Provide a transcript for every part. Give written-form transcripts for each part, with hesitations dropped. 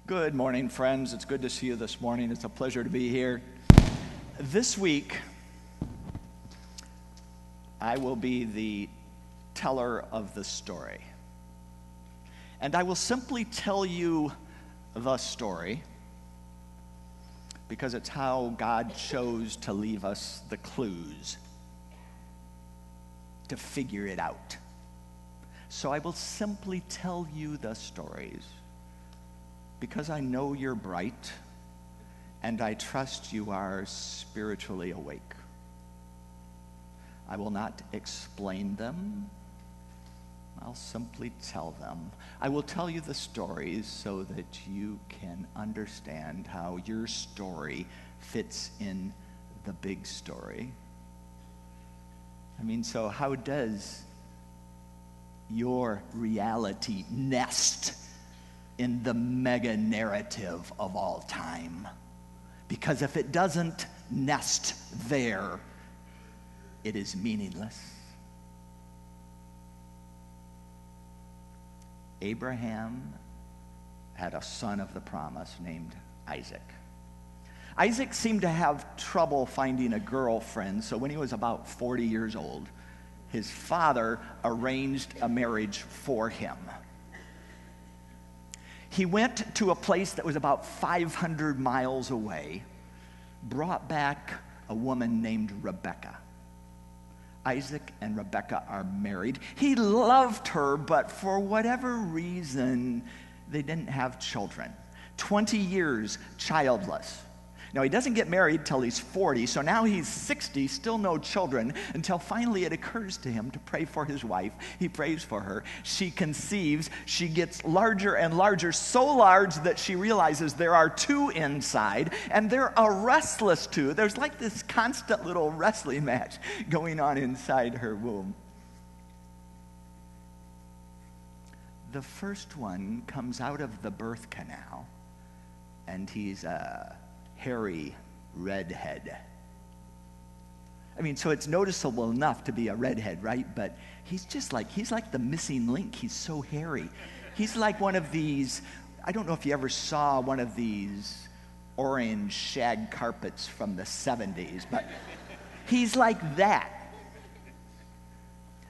Good morning, friends. It's good to see you this morning. It's a pleasure to be here. This week, I will be the teller of the story. And I will simply tell you the story because it's how God chose to leave us the clues to figure it out. So I will simply tell you the stories because I know you're bright and I trust you are spiritually awake. I will not explain them. I'll simply tell them. I will tell you the stories so that you can understand how your story fits in the big story. So how does your reality nest in the mega narrative of all time? Because if it doesn't nest there, it is meaningless. Abraham had a son of the promise named Isaac. Isaac seemed to have trouble finding a girlfriend, so when he was about 40 years old, his father arranged a marriage for him. He went to a place that was about 500 miles away, brought back a woman named Rebecca. Isaac and Rebecca are married. He loved her, but for whatever reason, they didn't have children. 20 years childless. Now, he doesn't get married till he's 40, so now he's 60, still no children, until finally it occurs to him to pray for his wife. He prays for her. She conceives. She gets larger and larger, so large that she realizes there are two inside, and they're a restless two. There's like this constant little wrestling match going on inside her womb. The first one comes out of the birth canal, and he's a hairy redhead. So it's noticeable enough to be a redhead, right? But he's like the missing link. He's so hairy. He's like one of these, I don't know if you ever saw one of these orange shag carpets from the 70s, but he's like that.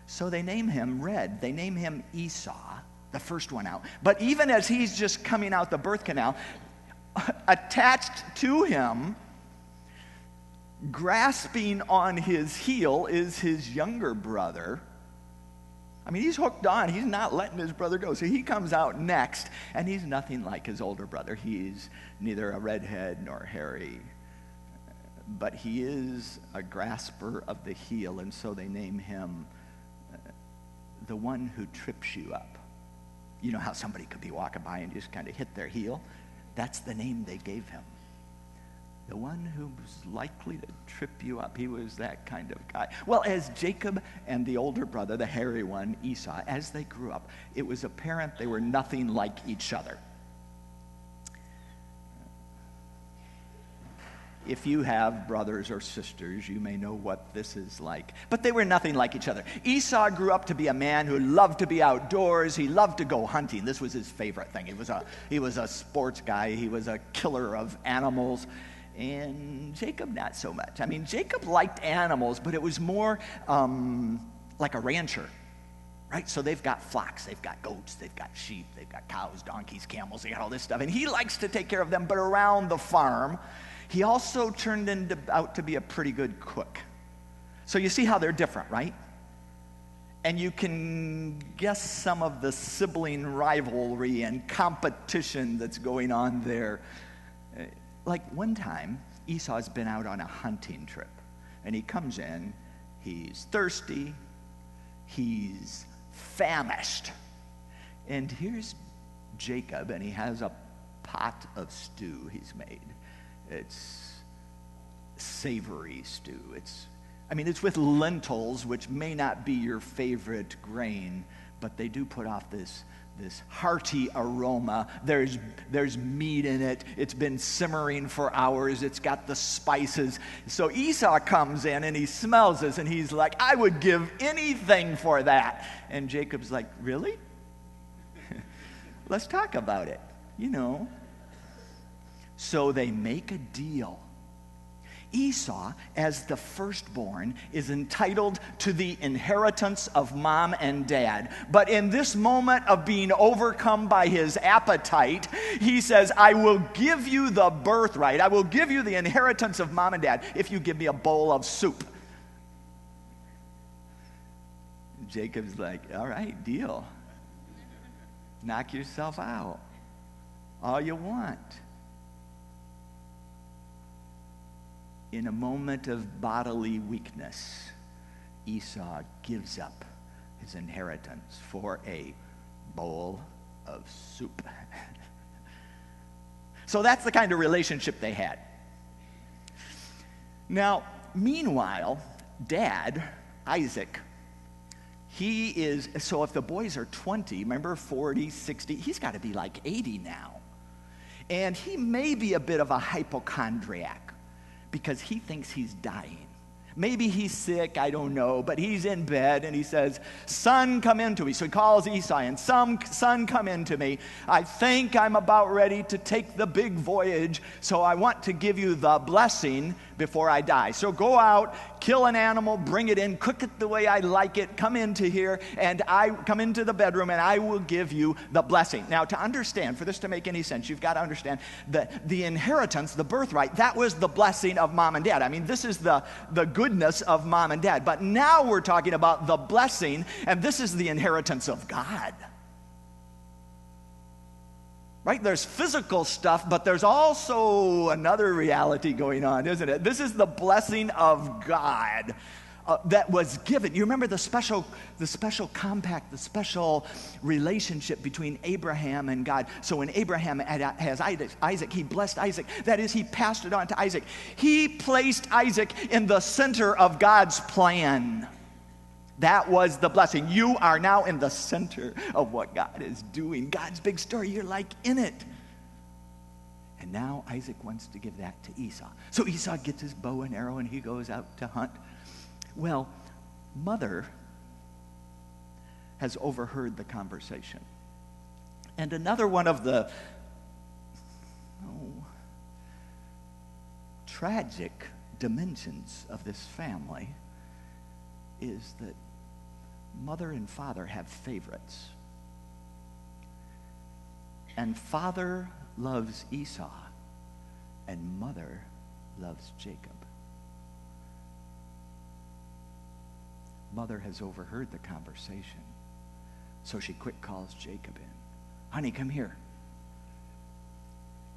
So they name him Red. They name him Esau, the first one out. But even as he's just coming out the birth canal, attached to him, grasping on his heel, is his younger brother. He's hooked on. He's not letting his brother go. So he comes out next, and he's nothing like his older brother. He's neither a redhead nor hairy, but he is a grasper of the heel, and so they name him the one who trips you up. You know how somebody could be walking by and just kind of hit their heel? That's the name they gave him. The one who was likely to trip you up. He was that kind of guy. Well, as Jacob and the older brother, the hairy one, Esau, as they grew up, it was apparent they were nothing like each other. If you have brothers or sisters, you may know what this is like. But they were nothing like each other. Esau grew up to be a man who loved to be outdoors. He loved to go hunting. This was his favorite thing. He was a sports guy. He was a killer of animals. And Jacob, not so much. Jacob liked animals, but it was more like a rancher, right? So they've got flocks, they've got goats, they've got sheep, they've got cows, donkeys, camels, they got all this stuff. And he likes to take care of them, but around the farm, he also turned out to be a pretty good cook. So you see how they're different, right? And you can guess some of the sibling rivalry and competition that's going on there. Like one time, Esau's been out on a hunting trip, and he comes in, he's thirsty, he's famished. And here's Jacob, and he has a pot of stew he's made. It's savory stew. It's with lentils, which may not be your favorite grain, but they do put off this hearty aroma. There's meat in it. It's been simmering for hours. It's got the spices. So Esau comes in and he smells this and he's like, I would give anything for that. And Jacob's like, really? Let's talk about it. So they make a deal. Esau, as the firstborn, is entitled to the inheritance of mom and dad. But in this moment of being overcome by his appetite, he says, I will give you the birthright. I will give you the inheritance of mom and dad if you give me a bowl of soup. Jacob's like, all right, deal. Knock yourself out. All you want. In a moment of bodily weakness, Esau gives up his inheritance for a bowl of soup. So that's the kind of relationship they had. Now, meanwhile, Dad, Isaac, so if the boys are 20, remember 40, 60, he's got to be like 80 now. And he may be a bit of a hypochondriac, because he thinks he's dying. Maybe he's sick, I don't know, but he's in bed and he says, son, come into me. So he calls Esau and son, come into me. I think I'm about ready to take the big voyage, so I want to give you the blessing before I die. So go out, kill an animal, bring it in, cook it the way I like it, come into here, and I come into the bedroom and I will give you the blessing. Now, to understand, for this to make any sense, you've got to understand that the inheritance, the birthright, that was the blessing of mom and dad. I mean, this is the goodness of mom and dad. But now we're talking about the blessing, and this is the inheritance of God. Right? There's physical stuff, but there's also another reality going on, isn't it? This is the blessing of God that was given. You remember the special compact, the special relationship between Abraham and God. So when Abraham has Isaac, he blessed Isaac. That is, he passed it on to Isaac. He placed Isaac in the center of God's plan. That was the blessing. You are now in the center of what God is doing. God's big story. You're like in it. And now Isaac wants to give that to Esau. So Esau gets his bow and arrow and he goes out to hunt. Well, Mother has overheard the conversation. And another one of the tragic dimensions of this family is that Mother and Father have favorites. And Father loves Esau, and Mother loves Jacob. Mother has overheard the conversation, so she quick calls Jacob in. Honey, come here.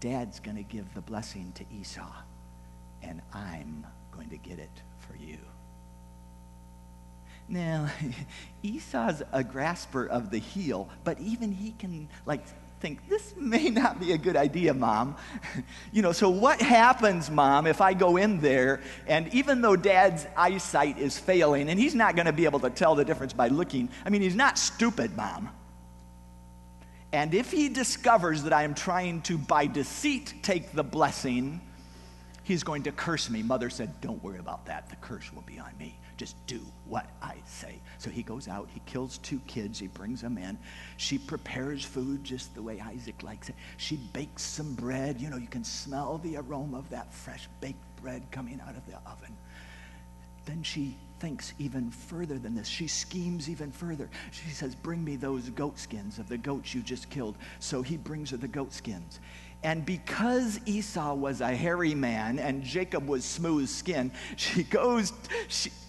Dad's going to give the blessing to Esau, and I'm going to get it for you. Now, Esau's a grasper of the heel, but even he can think, this may not be a good idea, Mom. So what happens, Mom, if I go in there, and even though Dad's eyesight is failing, and he's not going to be able to tell the difference by looking, he's not stupid, Mom. And if he discovers that I am trying to, by deceit, take the blessing, he's going to curse me. Mother said, don't worry about that. The curse will be on me. Just do what I say. So he goes out, he kills 2 kids, he brings them in. She prepares food just the way Isaac likes it. She bakes some bread. You can smell the aroma of that fresh baked bread coming out of the oven. Then she thinks even further than this. She schemes even further. She says, bring me those goat skins of the goats you just killed. So he brings her the goat skins. And because Esau was a hairy man and Jacob was smooth skin,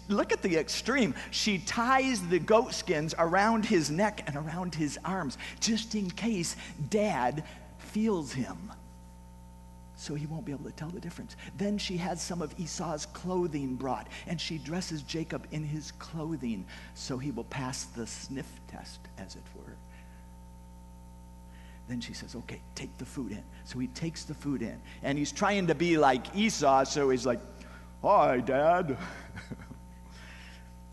look at the extreme. She ties the goat skins around his neck and around his arms, just in case Dad feels him, so he won't be able to tell the difference. Then she has some of Esau's clothing brought, and she dresses Jacob in his clothing, so he will pass the sniff test, as it were. Then she says, okay, take the food in. So he takes the food in. And he's trying to be like Esau, so he's like, hi, Dad.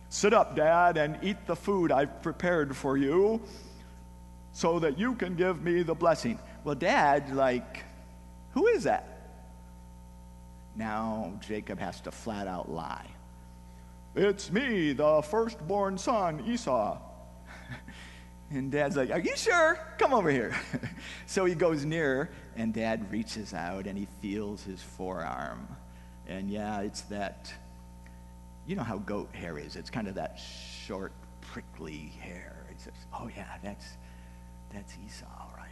Sit up, Dad, and eat the food I've prepared for you so that you can give me the blessing. Well, Dad, who is that? Now Jacob has to flat out lie. It's me, the firstborn son, Esau. And Dad's like, are you sure? Come over here. So he goes near, and Dad reaches out, and he feels his forearm. And yeah, it's that, you know how goat hair is. It's kind of that short, prickly hair. He says, oh yeah, that's Esau, all right.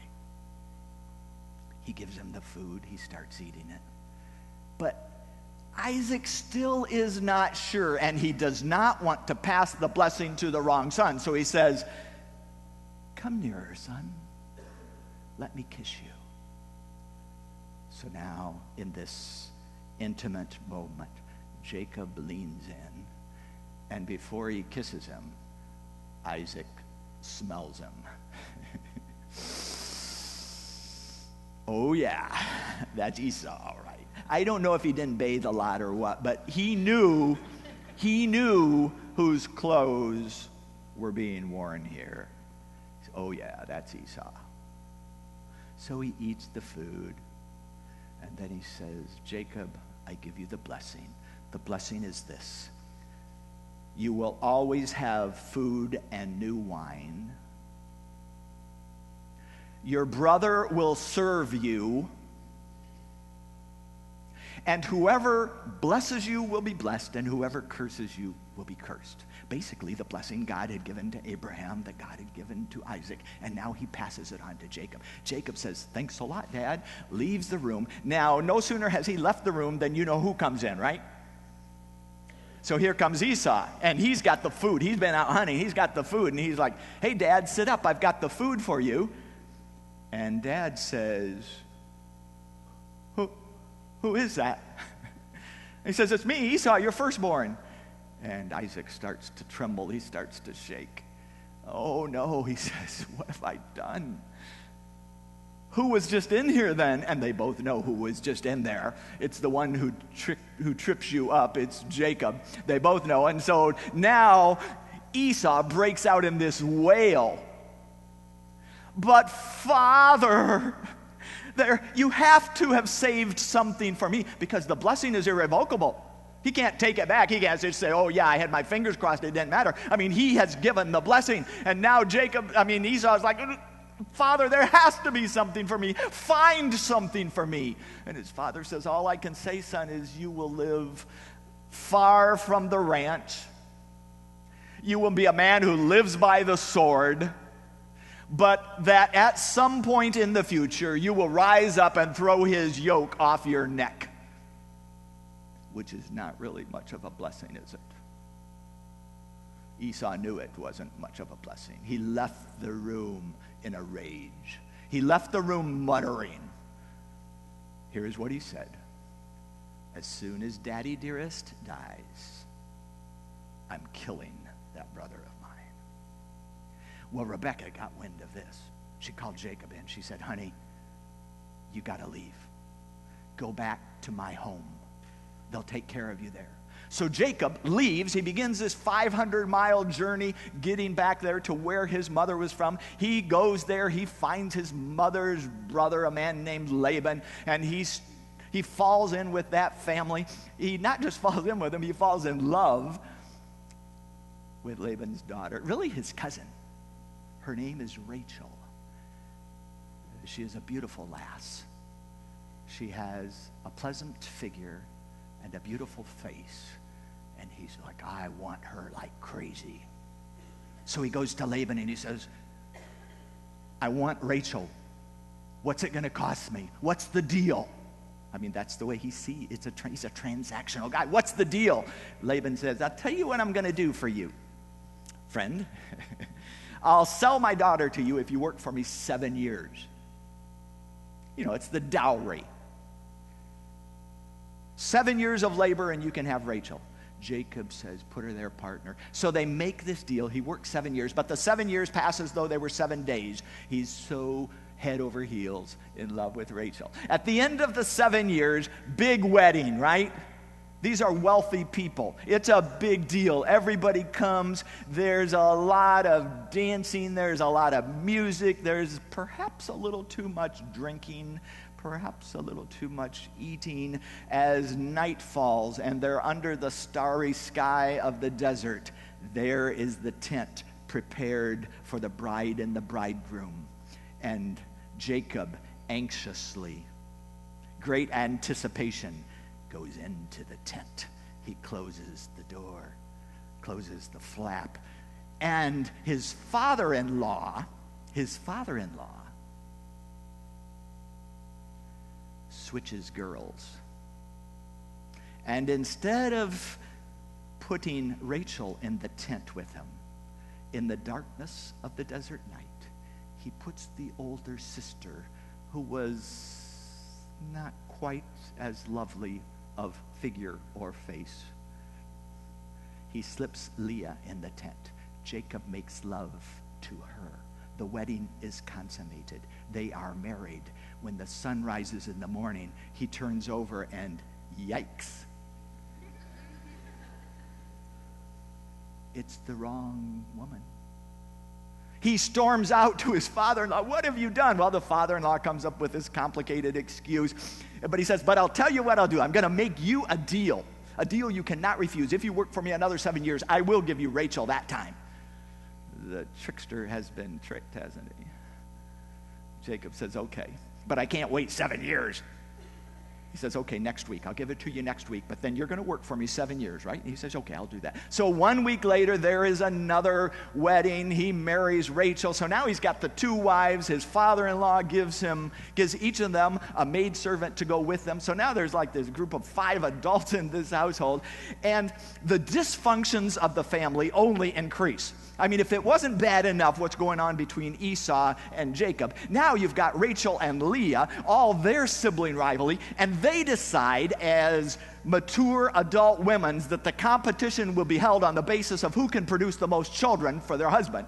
He gives him the food. He starts eating it. But Isaac still is not sure, and he does not want to pass the blessing to the wrong son. So he says, come nearer, son. Let me kiss you. So now, in this intimate moment, Jacob leans in, and before he kisses him, Isaac smells him. Oh yeah, that's Esau, all right. I don't know if he didn't bathe a lot or what, but he knew whose clothes were being worn here. Oh yeah, that's Esau. So he eats the food, and then he says, Jacob, I give you the blessing. The blessing is this: you will always have food and new wine. Your brother will serve you, and whoever blesses you will be blessed, and whoever curses you will be cursed. Basically, the blessing God had given to Abraham, that God had given to Isaac, and now he passes it on to Jacob. Jacob says, thanks a lot, Dad, leaves the room. Now, no sooner has he left the room than you know who comes in, right? So here comes Esau, and he's got the food. He's been out hunting. He's got the food, and he's like, hey, Dad, sit up. I've got the food for you. And Dad says, who is that? He says, it's me, Esau, your firstborn. And Isaac starts to tremble. He starts to shake. Oh, no, he says, what have I done? Who was just in here then? And they both know who was just in there. It's the one who trips you up. It's Jacob. They both know. And so now Esau breaks out in this wail. But Father, you have to have saved something for me, because the blessing is irrevocable. He can't take it back. He can't just say, oh yeah, I had my fingers crossed, it didn't matter. I mean, he has given the blessing. And now Esau's like, Father, there has to be something for me. Find something for me. And his father says, all I can say, son, is you will live far from the ranch. You will be a man who lives by the sword. But that at some point in the future, you will rise up and throw his yoke off your neck. Which is not really much of a blessing, is it? Esau knew it wasn't much of a blessing. He left the room in a rage. He left the room muttering. Here's what he said. As soon as Daddy Dearest dies, I'm killing that brother of mine. Well, Rebecca got wind of this. She called Jacob in. She said, honey, you got to leave. Go back to my home. They'll take care of you there. So Jacob leaves. He begins this 500-mile journey getting back there to where his mother was from. He goes there. He finds his mother's brother, a man named Laban, and he falls in with that family. He not just falls in with him, he falls in love with Laban's daughter, really his cousin. Her name is Rachel. She is a beautiful lass. She has a pleasant figure and a beautiful face. And he's like, I want her like crazy. So he goes to Laban and he says, I want Rachel. What's it going to cost me? What's the deal? I mean, that's the way he sees. He's a transactional guy. What's the deal? Laban says, I'll tell you what I'm going to do for you, friend. I'll sell my daughter to you if you work for me 7 years. You know, it's the dowry. 7 years of labor and you can have Rachel. Jacob says, put her there, partner. So they make this deal. He works 7 years, but the 7 years pass as though they were 7 days. He's so head over heels in love with Rachel. At the end of the 7 years, big wedding, right? These are wealthy people. It's a big deal. Everybody comes. There's a lot of dancing. There's a lot of music. There's perhaps a little too much drinking, perhaps a little too much eating. As night falls and they're under the starry sky of the desert, there is the tent prepared for the bride and the bridegroom. And Jacob anxiously, great anticipation, goes into the tent. He closes the door, closes the flap. And his father-in-law switches girls. And instead of putting Rachel in the tent with him, in the darkness of the desert night, he puts the older sister, who was not quite as lovely of figure or face. He slips Leah in the tent. Jacob makes love to her. The wedding is consummated. They are married. When the sun rises in the morning, he turns over and yikes. It's the wrong woman. He storms out to his father-in-law. What have you done? Well, the father-in-law comes up with this complicated excuse. But he says, but I'll tell you what I'll do. I'm going to make you a deal you cannot refuse. If you work for me another 7 years, I will give you Rachel that time. The trickster has been tricked, hasn't he? Jacob says, okay, but I can't wait 7 years. He says, okay, next week. I'll give it to you next week, but then you're going to work for me 7 years, right? And he says, okay, I'll do that. So 1 week later, there is another wedding. He marries Rachel. So now he's got the two wives. His father-in-law gives each of them a maidservant to go with them. So now there's like this group of 5 adults in this household. And the dysfunctions of the family only increase. I mean, if it wasn't bad enough what's going on between Esau and Jacob, now you've got Rachel and Leah, all their sibling rivalry, and they decide as mature adult women that the competition will be held on the basis of who can produce the most children for their husband.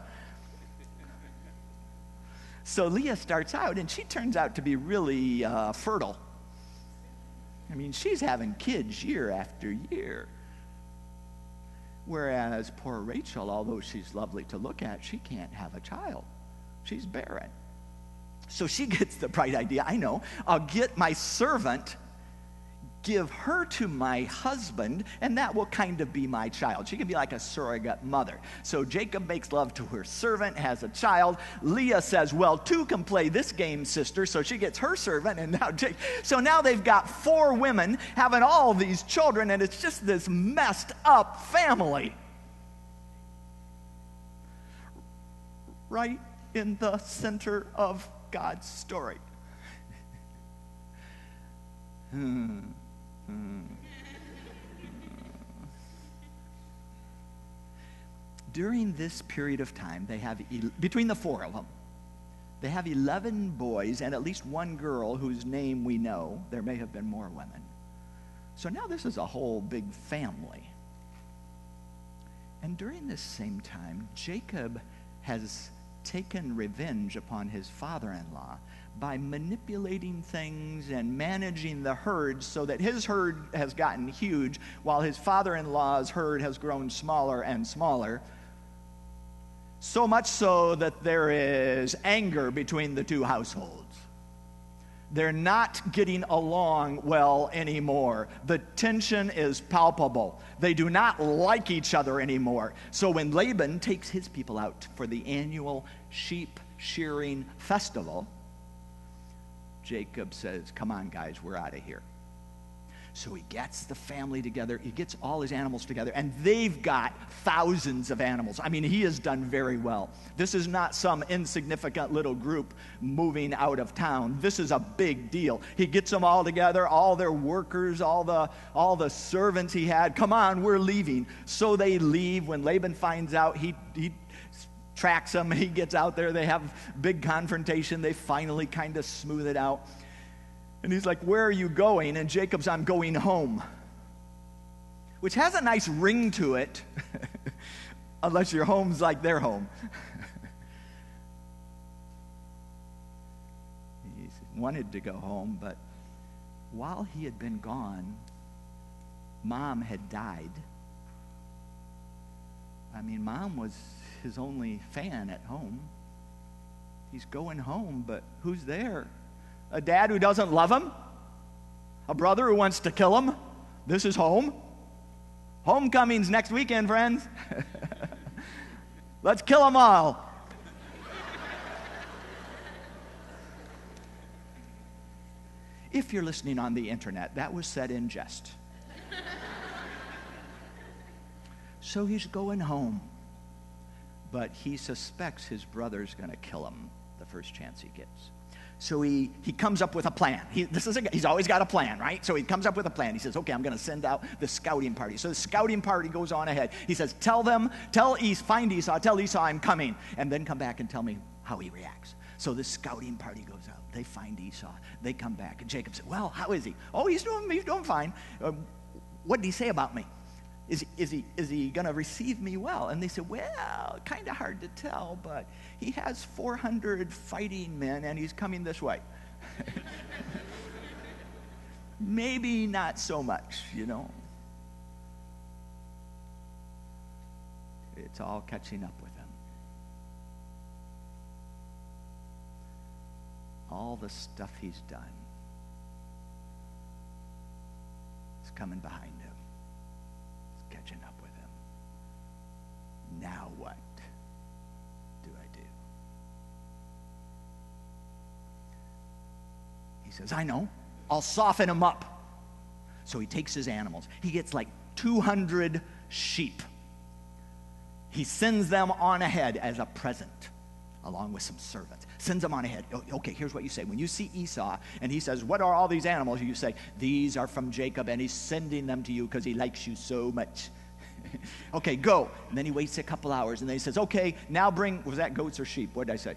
So Leah starts out, and she turns out to be really fertile. I mean, she's having kids year after year. Whereas poor Rachel, although she's lovely to look at, she can't have a child. She's barren. So she gets the bright idea, I know, I'll get my servant, give her to my husband, and that will kind of be my child. She can be like a surrogate mother. So Jacob makes love to her servant, has a child. Leah says, well, 2 can play this game, sister. So she gets her servant, and now Jacob. So now they've got 4 women having all these children, and it's just this messed up family. Right in the center of God's story. During this period of time, they have, between the 4 of them, they have 11 boys and at least 1 girl whose name we know. There may have been more women. So now this is a whole big family. And during this same time, Jacob has taken revenge upon his father-in-law by manipulating things and managing the herd so that his herd has gotten huge while his father-in-law's herd has grown smaller and smaller. So much so that there is anger between the 2 households. They're not getting along well anymore. The tension is palpable. They do not like each other anymore. So when Laban takes his people out for the annual sheep shearing festival, Jacob says, come on, guys, we're out of here. So he gets the family together, he gets all his animals together, and they've got thousands of animals. I mean, he has done very well. This is not some insignificant little group moving out of town. This is a big deal. He gets them all together, all their workers, all the servants he had. Come on, we're leaving. So they leave. When Laban finds out, he tracks them. He gets out there. They have big confrontation. They finally kind of smooth it out. And he's like, where are you going? And Jacob's, I'm going home. Which has a nice ring to it, unless your home's like their home. He wanted to go home, but while he had been gone, Mom had died. I mean, Mom was his only fan at home. He's going home, but who's there? A dad who doesn't love him? A brother who wants to kill him? This is home? Homecoming's next weekend, friends. Let's kill them all. If you're listening on the internet, that was said in jest. So he's going home, but he suspects his brother's going to kill him the first chance he gets. So he comes up with a plan. He's always got a plan, right? So he comes up with a plan. He says, okay, I'm going to send out the scouting party. So the scouting party goes on ahead. He says, find Esau, tell Esau I'm coming, and then come back and tell me how he reacts. So the scouting party goes out. They find Esau. They come back. And Jacob said, well, how is he? Oh, he's doing fine. What did he say about me? Is he going to receive me well? And they said, well, kind of hard to tell, but he has 400 fighting men, and he's coming this way. Maybe not so much, you know. It's all catching up with him. All the stuff he's done is coming behind him. Catching up with him. Now what do I do? He says, I know. I'll soften him up. So he takes his animals. He gets like 200 sheep. He sends them on ahead as a present, along with some servants. Sends them on ahead. Okay, here's what you say. When you see Esau and he says, what are all these animals? You say, these are from Jacob, and he's sending them to you because he likes you so much. Okay, go. And then he waits a couple hours, and then he says, okay, now bring, was that goats or sheep? What did I say?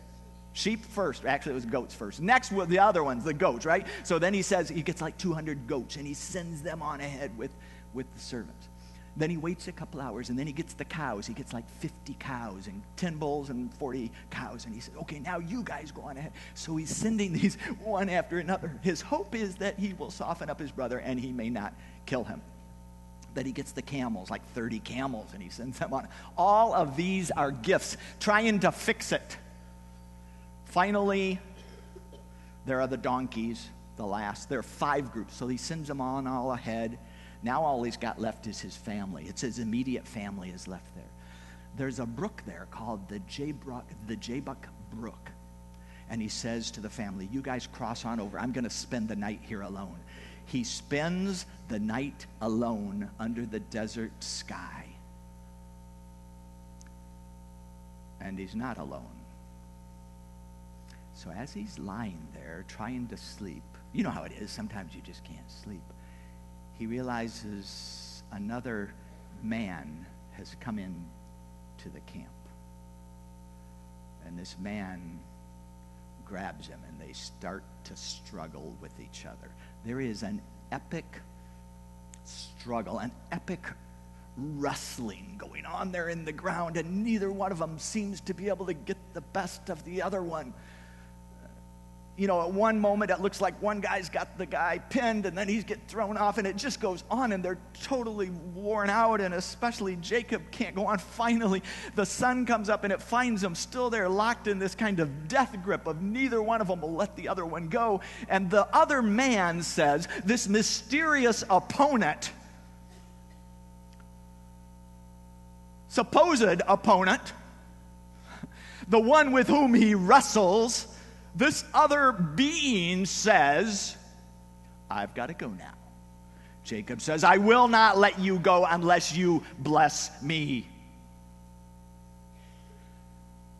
Sheep first. Actually, it was goats first. Next were the other ones, the goats, right? So then he says, he gets like 200 goats, and he sends them on ahead with the servants. Then he waits a couple hours, and then he gets the cows. He gets like 50 cows and 10 bulls and 40 cows. And he says, okay, now you guys go on ahead. So he's sending these one after another. His hope is that he will soften up his brother and he may not kill him. Then he gets the camels, like 30 camels, and he sends them on. All of these are gifts, trying to fix it. Finally, there are the donkeys, the last. There are 5 groups, so he sends them on all ahead. Now all he's got left is his family. It's his immediate family is left there. There's a brook there called the Jabbok Brook. And he says to the family, you guys cross on over. I'm going to spend the night here alone. He spends the night alone under the desert sky. And he's not alone. So as he's lying there trying to sleep, you know how it is, sometimes you just can't sleep. He realizes another man has come in to the camp. And this man grabs him, and they start to struggle with each other. There is an epic struggle, an epic wrestling going on there in the ground, and neither one of them seems to be able to get the best of the other one. You know, at one moment it looks like one guy's got the guy pinned, and then he's getting thrown off, and it just goes on, and they're totally worn out, and especially Jacob can't go on. Finally, the sun comes up, and it finds them still there, locked in this kind of death grip of neither one of them will let the other one go. And the other man says, this mysterious opponent, supposed opponent, the one with whom he wrestles, this other being says, I've got to go now. Jacob says, I will not let you go unless you bless me.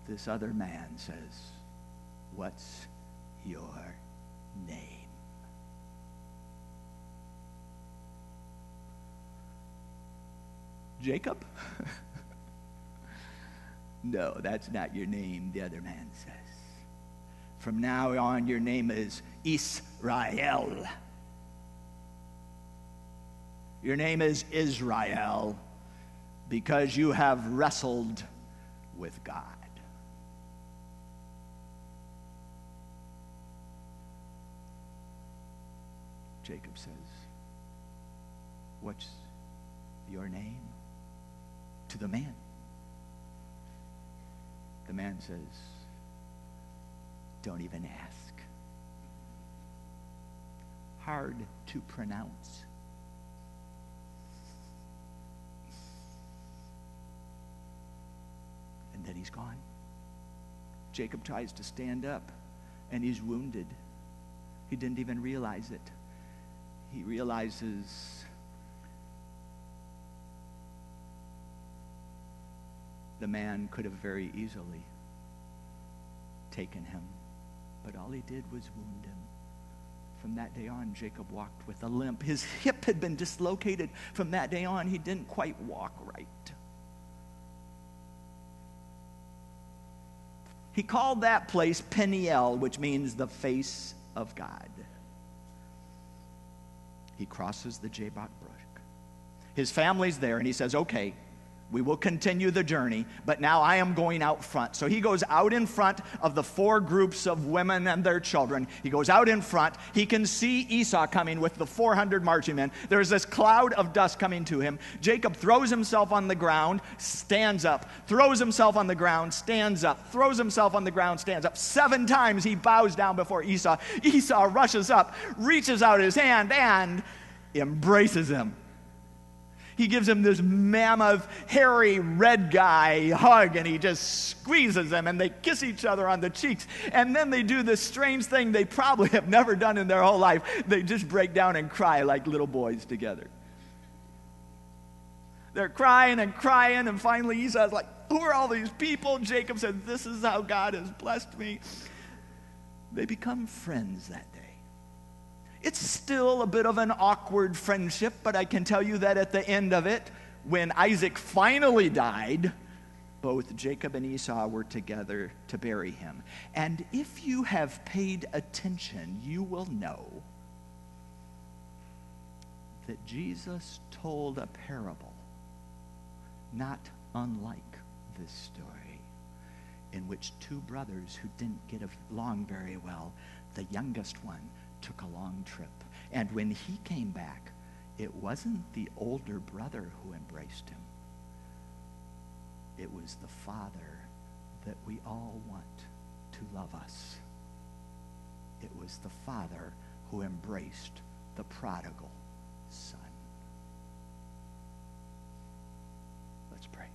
This other man says, what's your name? Jacob? No, that's not your name, the other man says. From now on, your name is Israel. Your name is Israel because you have wrestled with God. Jacob says, what's your name? To the man. The man says, don't even ask. Hard to pronounce. And and then he's gone. Jacob tries to stand up, and he's wounded. He didn't even realize it. He realizes the man could have very easily taken him, but all he did was wound him. From that day on, Jacob walked with a limp. His hip had been dislocated. From that day on, he didn't quite walk right. He called that place Peniel, which means the face of God. He crosses the Jabbok Brook. His family's there, and he says, okay, we will continue the journey, but now I am going out front. So he goes out in front of the 4 groups of women and their children. He goes out in front. He can see Esau coming with the 400 marching men. There's this cloud of dust coming to him. Jacob throws himself on the ground, stands up, throws himself on the ground, stands up, throws himself on the ground, stands up. 7 times he bows down before Esau. Esau rushes up, reaches out his hand, and embraces him. He gives him this mammoth, hairy, red guy hug, and he just squeezes him, and they kiss each other on the cheeks. And then they do this strange thing they probably have never done in their whole life. They just break down and cry like little boys together. They're crying, and finally Esau's like, who are all these people? Jacob said, this is how God has blessed me. They become friends that day. It's still a bit of an awkward friendship, but I can tell you that at the end of it, when Isaac finally died, both Jacob and Esau were together to bury him. And if you have paid attention, you will know that Jesus told a parable not unlike this story, in which 2 brothers who didn't get along very well, the youngest one took a long trip. And when he came back, it wasn't the older brother who embraced him. It was the Father that we all want to love us. It was the Father who embraced the prodigal son. Let's pray.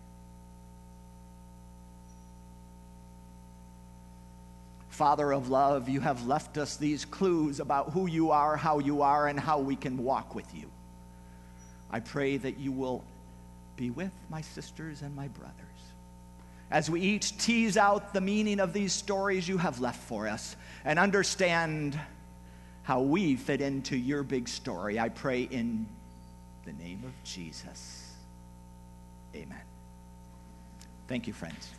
Father of love, you have left us these clues about who you are, how you are, and how we can walk with you. I pray that you will be with my sisters and my brothers as we each tease out the meaning of these stories you have left for us and understand how we fit into your big story. I pray in the name of Jesus. Amen. Thank you, friends.